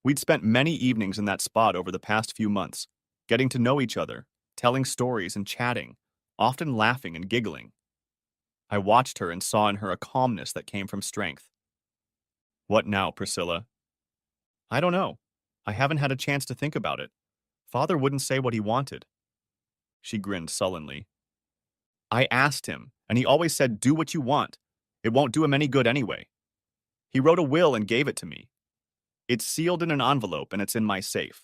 We'd spent many evenings in that spot over the past few months, getting to know each other, telling stories and chatting, often laughing and giggling. I watched her and saw in her a calmness that came from strength. What now, Priscilla? I don't know. I haven't had a chance to think about it. Father wouldn't say what he wanted. She grinned sullenly. I asked him, and he always said, do what you want. It won't do him any good anyway. He wrote a will and gave it to me. It's sealed in an envelope and it's in my safe.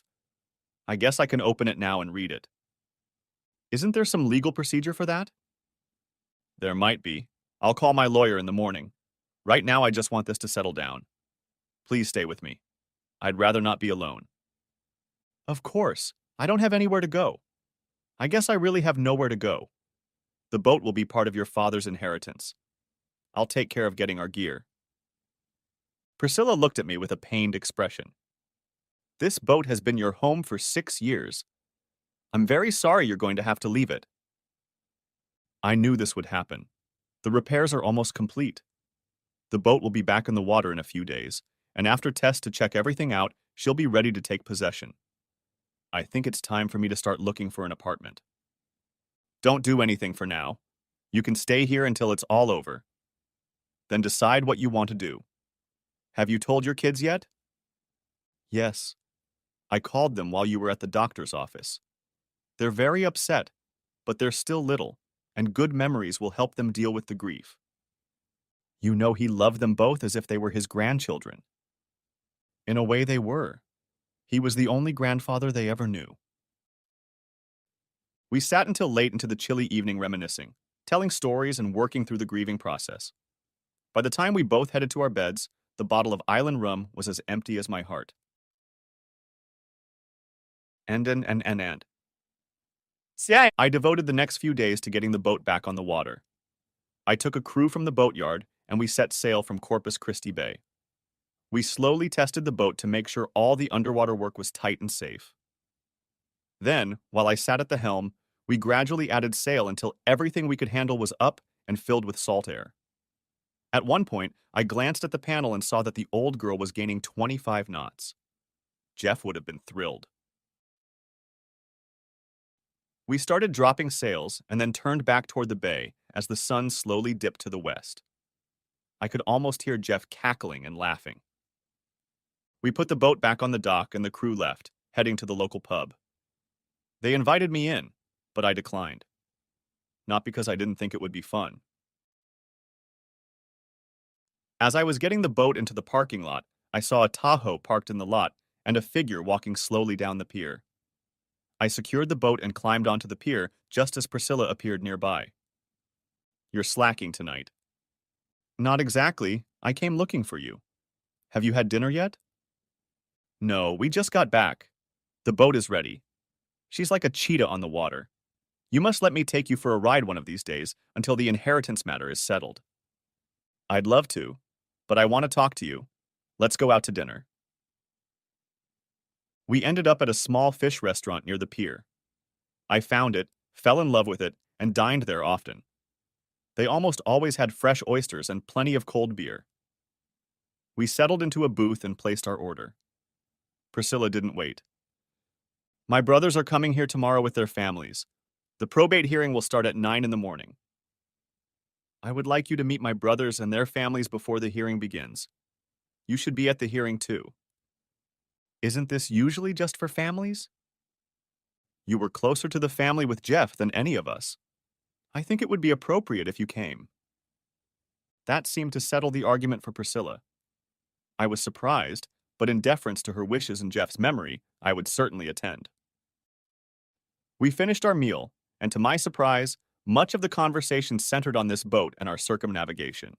I guess I can open it now and read it. Isn't there some legal procedure for that? There might be. I'll call my lawyer in the morning. Right now, I just want this to settle down. Please stay with me. I'd rather not be alone. Of course. I don't have anywhere to go. I guess I really have nowhere to go. The boat will be part of your father's inheritance. I'll take care of getting our gear. Priscilla looked at me with a pained expression. This boat has been your home for 6 years. I'm very sorry you're going to have to leave it. I knew this would happen. The repairs are almost complete. The boat will be back in the water in a few days, and after tests to check everything out, she'll be ready to take possession. I think it's time for me to start looking for an apartment. Don't do anything for now. You can stay here until it's all over. Then decide what you want to do. Have you told your kids yet? Yes. I called them while you were at the doctor's office. They're very upset, but they're still little, and good memories will help them deal with the grief. You know he loved them both as if they were his grandchildren. In a way they were. He was the only grandfather they ever knew. We sat until late into the chilly evening reminiscing, telling stories and working through the grieving process. By the time we both headed to our beds, the bottle of island rum was as empty as my heart. And. I devoted the next few days to getting the boat back on the water. I took a crew from the boatyard, and we set sail from Corpus Christi Bay. We slowly tested the boat to make sure all the underwater work was tight and safe. Then, while I sat at the helm, we gradually added sail until everything we could handle was up and filled with salt air. At one point, I glanced at the panel and saw that the old girl was gaining 25 knots. Jeff would have been thrilled. We started dropping sails and then turned back toward the bay as the sun slowly dipped to the west. I could almost hear Jeff cackling and laughing. We put the boat back on the dock and the crew left, heading to the local pub. They invited me in, but I declined. Not because I didn't think it would be fun. As I was getting the boat into the parking lot, I saw a Tahoe parked in the lot and a figure walking slowly down the pier. I secured the boat and climbed onto the pier just as Priscilla appeared nearby. You're slacking tonight. Not exactly. I came looking for you. Have you had dinner yet? No, we just got back. The boat is ready. She's like a cheetah on the water. You must let me take you for a ride one of these days until the inheritance matter is settled. I'd love to, but I want to talk to you. Let's go out to dinner. We ended up at a small fish restaurant near the pier. I found it, fell in love with it, and dined there often. They almost always had fresh oysters and plenty of cold beer. We settled into a booth and placed our order. Priscilla didn't wait. My brothers are coming here tomorrow with their families. The probate hearing will start at 9 in the morning. I would like you to meet my brothers and their families before the hearing begins. You should be at the hearing too. Isn't this usually just for families? You were closer to the family with Jeff than any of us. I think it would be appropriate if you came. That seemed to settle the argument for Priscilla. I was surprised, but in deference to her wishes and Jeff's memory, I would certainly attend. We finished our meal, and to my surprise, much of the conversation centered on this boat and our circumnavigation.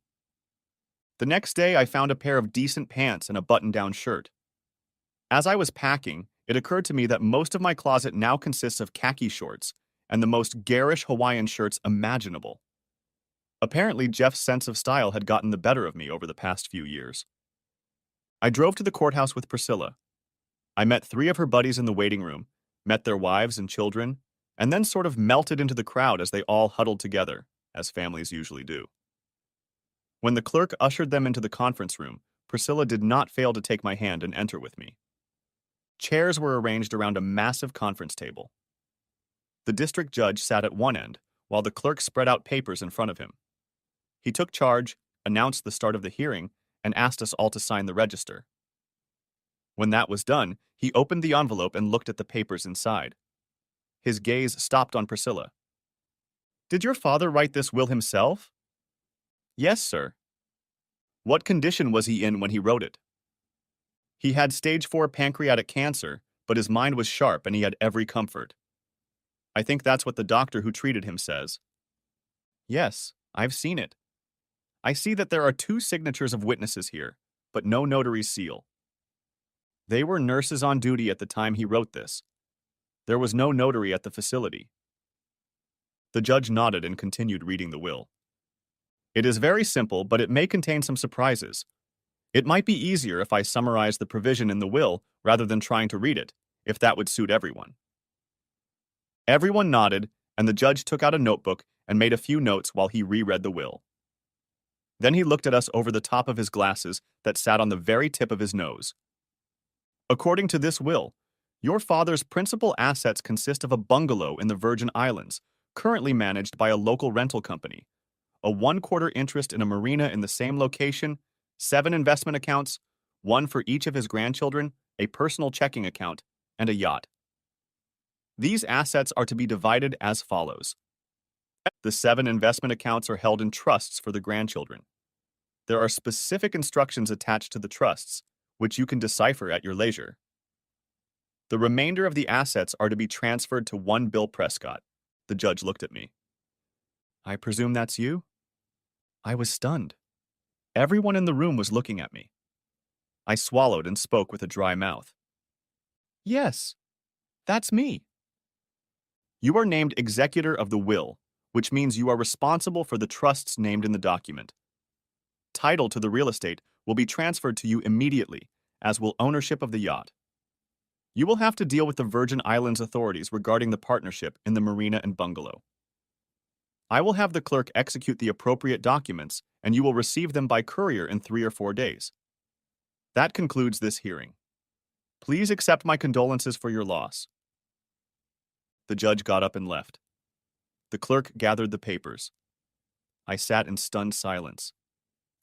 The next day, I found a pair of decent pants and a button-down shirt. As I was packing, it occurred to me that most of my closet now consists of khaki shorts and the most garish Hawaiian shirts imaginable. Apparently, Jeff's sense of style had gotten the better of me over the past few years. I drove to the courthouse with Priscilla. I met 3 of her buddies in the waiting room, met their wives and children, and then sort of melted into the crowd as they all huddled together, as families usually do. When the clerk ushered them into the conference room, Priscilla did not fail to take my hand and enter with me. Chairs were arranged around a massive conference table. The district judge sat at one end, while the clerk spread out papers in front of him. He took charge, announced the start of the hearing, and asked us all to sign the register. When that was done, he opened the envelope and looked at the papers inside. His gaze stopped on Priscilla. "Did your father write this will himself?" "Yes, sir." "What condition was he in when he wrote it?" "He had stage 4 pancreatic cancer, but his mind was sharp and he had every comfort. I think that's what the doctor who treated him says." "Yes, I've seen it. I see that there are 2 signatures of witnesses here, but no notary's seal. They were nurses on duty at the time he wrote this. There was no notary at the facility." The judge nodded and continued reading the will. "It is very simple, but it may contain some surprises. It might be easier if I summarize the provision in the will rather than trying to read it, if that would suit everyone." Everyone nodded, and the judge took out a notebook and made a few notes while he reread the will. Then he looked at us over the top of his glasses that sat on the very tip of his nose. "According to this will, your father's principal assets consist of a bungalow in the Virgin Islands, currently managed by a local rental company, a 1/4 interest in a marina in the same location, 7 investment accounts, 1 for each of his grandchildren, a personal checking account, and a yacht. These assets are to be divided as follows. The 7 investment accounts are held in trusts for the grandchildren. There are specific instructions attached to the trusts, which you can decipher at your leisure. The remainder of the assets are to be transferred to one Bill Prescott." The judge looked at me. "I presume that's you?" I was stunned. Everyone in the room was looking at me. I swallowed and spoke with a dry mouth. "Yes, that's me." "You are named executor of the will, which means you are responsible for the trusts named in the document. Title to the real estate will be transferred to you immediately, as will ownership of the yacht. You will have to deal with the Virgin Islands authorities regarding the partnership in the marina and bungalow. I will have the clerk execute the appropriate documents, and you will receive them by courier in 3 or 4 days. That concludes this hearing. Please accept my condolences for your loss." The judge got up and left. The clerk gathered the papers. I sat in stunned silence.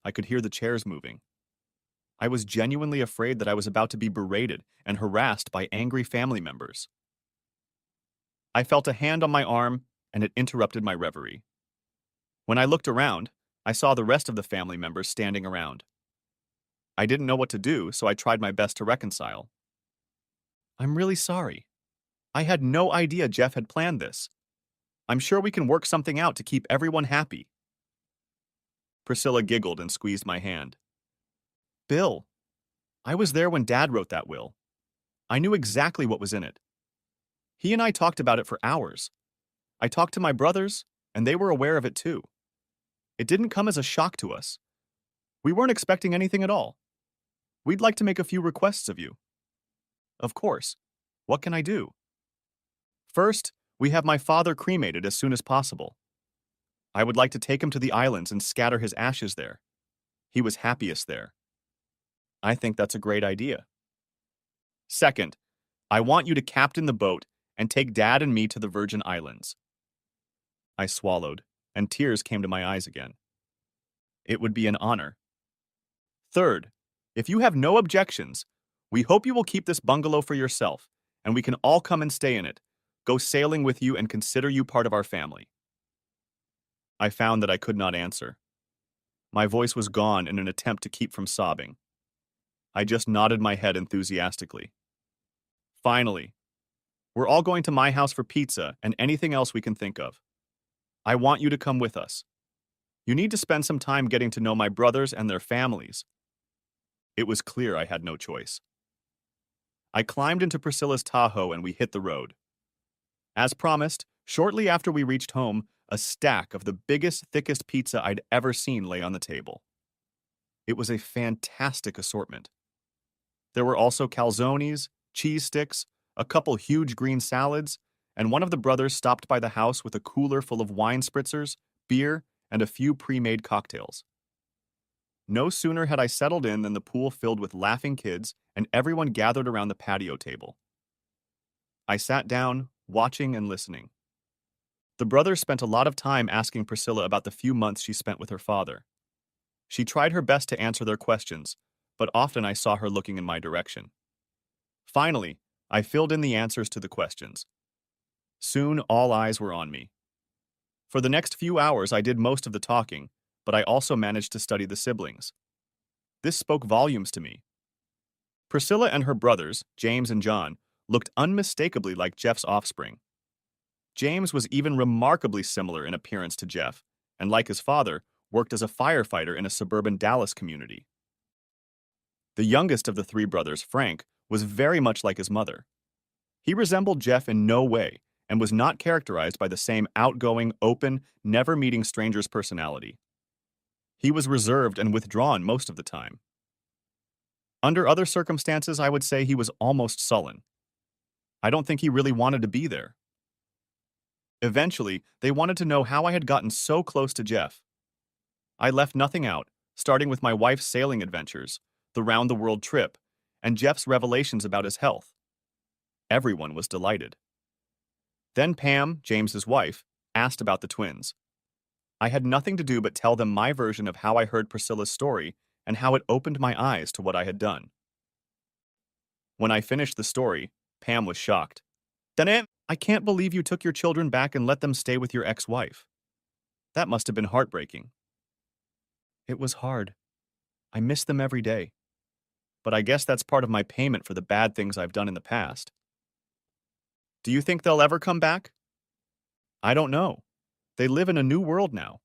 I could hear the chairs moving. I was genuinely afraid that I was about to be berated and harassed by angry family members. I felt a hand on my arm, and it interrupted my reverie. When I looked around, I saw the rest of the family members standing around. I didn't know what to do, so I tried my best to reconcile. "I'm really sorry. I had no idea Jeff had planned this. I'm sure we can work something out to keep everyone happy." Priscilla giggled and squeezed my hand. "Bill, I was there when Dad wrote that will. I knew exactly what was in it. He and I talked about it for hours. I talked to my brothers, and they were aware of it too. It didn't come as a shock to us. We weren't expecting anything at all. We'd like to make a few requests of you." "Of course. What can I do?" "First, we have my father cremated as soon as possible. I would like to take him to the islands and scatter his ashes there. He was happiest there." "I think that's a great idea." "Second, I want you to captain the boat and take Dad and me to the Virgin Islands." I swallowed, and tears came to my eyes again. "It would be an honor." "Third, if you have no objections, we hope you will keep this bungalow for yourself, and we can all come and stay in it, go sailing with you, and consider you part of our family." I found that I could not answer. My voice was gone in an attempt to keep from sobbing. I just nodded my head enthusiastically. "Finally, we're all going to my house for pizza and anything else we can think of. I want you to come with us. You need to spend some time getting to know my brothers and their families." It was clear I had no choice. I climbed into Priscilla's Tahoe and we hit the road. As promised, shortly after we reached home, a stack of the biggest, thickest pizza I'd ever seen lay on the table. It was a fantastic assortment. There were also calzones, cheese sticks, a couple huge green salads, and one of the brothers stopped by the house with a cooler full of wine spritzers, beer, and a few pre-made cocktails. No sooner had I settled in than the pool filled with laughing kids and everyone gathered around the patio table. I sat down, watching and listening. The brothers spent a lot of time asking Priscilla about the few months she spent with her father. She tried her best to answer their questions, but often I saw her looking in my direction. Finally, I filled in the answers to the questions. Soon, all eyes were on me. For the next few hours, I did most of the talking, but I also managed to study the siblings. This spoke volumes to me. Priscilla and her brothers, James and John, looked unmistakably like Jeff's offspring. James was even remarkably similar in appearance to Jeff, and like his father, worked as a firefighter in a suburban Dallas community. The youngest of the three brothers, Frank, was very much like his mother. He resembled Jeff in no way and was not characterized by the same outgoing, open, never meeting strangers personality. He was reserved and withdrawn most of the time. Under other circumstances, I would say he was almost sullen. I don't think he really wanted to be there. Eventually, they wanted to know how I had gotten so close to Jeff. I left nothing out, starting with my wife's sailing adventures, the round-the-world trip, and Jeff's revelations about his health. Everyone was delighted. Then Pam, James's wife, asked about the twins. I had nothing to do but tell them my version of how I heard Priscilla's story and how it opened my eyes to what I had done. When I finished the story, Pam was shocked. "Dane, I can't believe you took your children back and let them stay with your ex-wife. That must have been heartbreaking." "It was hard. I miss them every day. But I guess that's part of my payment for the bad things I've done in the past." "Do you think they'll ever come back?" "I don't know. They live in a new world now.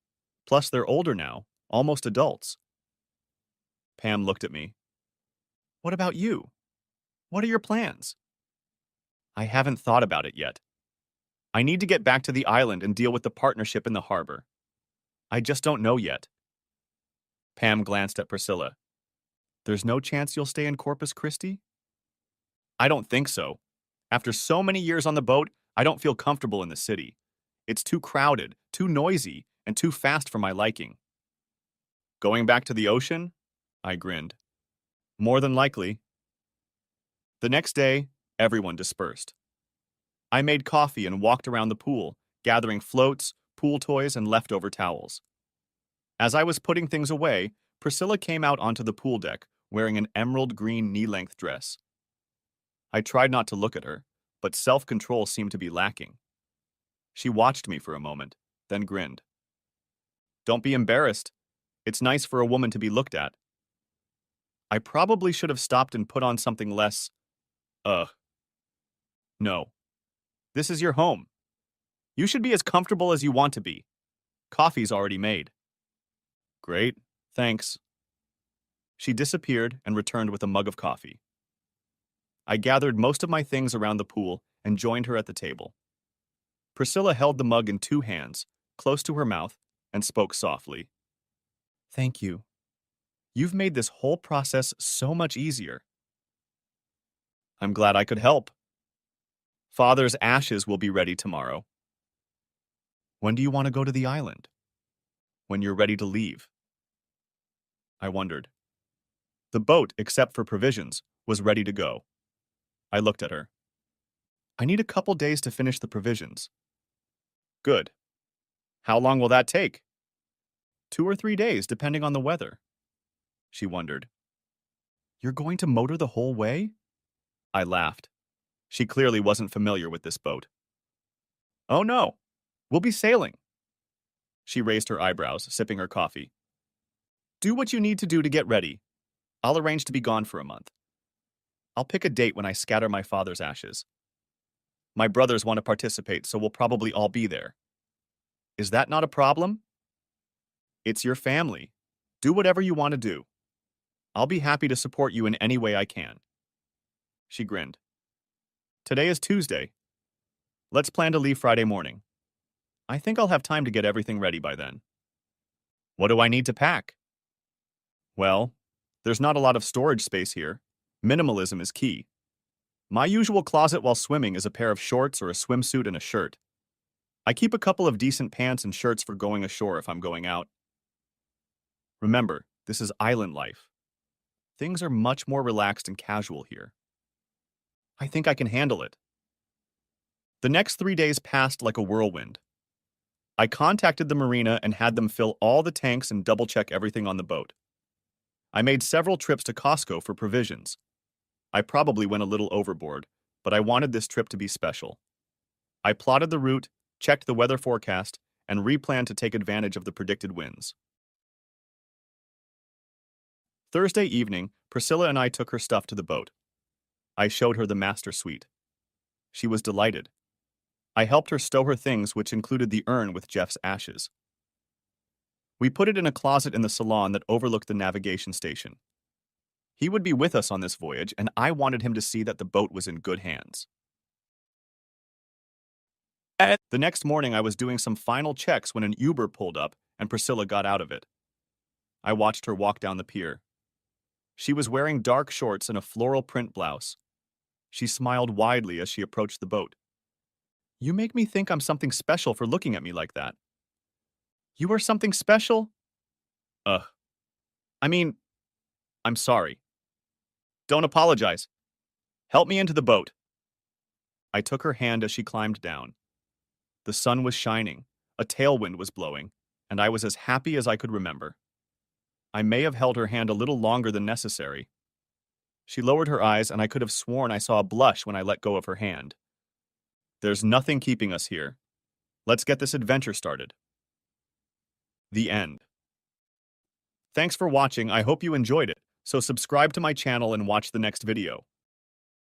Plus, they're older now, almost adults." Pam looked at me. "What about you? What are your plans?" "I haven't thought about it yet. I need to get back to the island and deal with the partnership in the harbor. I just don't know yet." Pam glanced at Priscilla. "There's no chance you'll stay in Corpus Christi?" "I don't think so. After so many years on the boat, I don't feel comfortable in the city. It's too crowded, too noisy, and too fast for my liking." "Going back to the ocean?" I grinned. "More than likely." The next day, everyone dispersed. I made coffee and walked around the pool, gathering floats, pool toys, and leftover towels. As I was putting things away, Priscilla came out onto the pool deck, wearing an emerald green knee-length dress. I tried not to look at her, but self-control seemed to be lacking. She watched me for a moment, then grinned. "Don't be embarrassed. It's nice for a woman to be looked at." I probably should have stopped and put on something less, No. This is your home. You should be as comfortable as you want to be. Coffee's already made." "Great, thanks." She disappeared and returned with a mug of coffee. I gathered most of my things around the pool and joined her at the table. Priscilla held the mug in two hands, close to her mouth, and spoke softly. "Thank you. You've made this whole process so much easier." "I'm glad I could help. Father's ashes will be ready tomorrow." "When do you want to go to the island?" "When you're ready to leave." I wondered. The boat, except for provisions, was ready to go. I looked at her. "I need a couple days to finish the provisions." "Good. How long will that take?" 2 or 3 days, depending on the weather." She wondered. "You're going to motor the whole way?" I laughed. She clearly wasn't familiar with this boat. "Oh no, we'll be sailing." She raised her eyebrows, sipping her coffee. "Do what you need to do to get ready. I'll arrange to be gone for a month. I'll pick a date when I scatter my father's ashes. My brothers want to participate, so we'll probably all be there. Is that not a problem?" "It's your family. Do whatever you want to do. I'll be happy to support you in any way I can." She grinned. "Today is Tuesday. Let's plan to leave Friday morning. I think I'll have time to get everything ready by then." "What do I need to pack?" "Well, there's not a lot of storage space here. Minimalism is key. My usual closet while swimming is a pair of shorts or a swimsuit and a shirt. I keep a couple of decent pants and shirts for going ashore if I'm going out. Remember, this is island life. Things are much more relaxed and casual here. I think I can handle it." The next 3 days passed like a whirlwind. I contacted the marina and had them fill all the tanks and double-check everything on the boat. I made several trips to Costco for provisions. I probably went a little overboard, but I wanted this trip to be special. I plotted the route, checked the weather forecast, and replanned to take advantage of the predicted winds. Thursday evening, Priscilla and I took her stuff to the boat. I showed her the master suite. She was delighted. I helped her stow her things, which included the urn with Jeff's ashes. We put it in a closet in the salon that overlooked the navigation station. He would be with us on this voyage, and I wanted him to see that the boat was in good hands. The next morning, I was doing some final checks when an Uber pulled up and Priscilla got out of it. I watched her walk down the pier. She was wearing dark shorts and a floral print blouse. She smiled widely as she approached the boat. "You make me think I'm something special for looking at me like that." "You are something special?" Ugh. I mean, I'm sorry. Don't apologize. Help me into the boat. I took her hand as she climbed down. The sun was shining, a tailwind was blowing, and I was as happy as I could remember. I may have held her hand a little longer than necessary. She lowered her eyes, and I could have sworn I saw a blush when I let go of her hand. There's nothing keeping us here. Let's get this adventure started. The end. Thanks for watching. I hope you enjoyed it. So subscribe to my channel and watch the next video.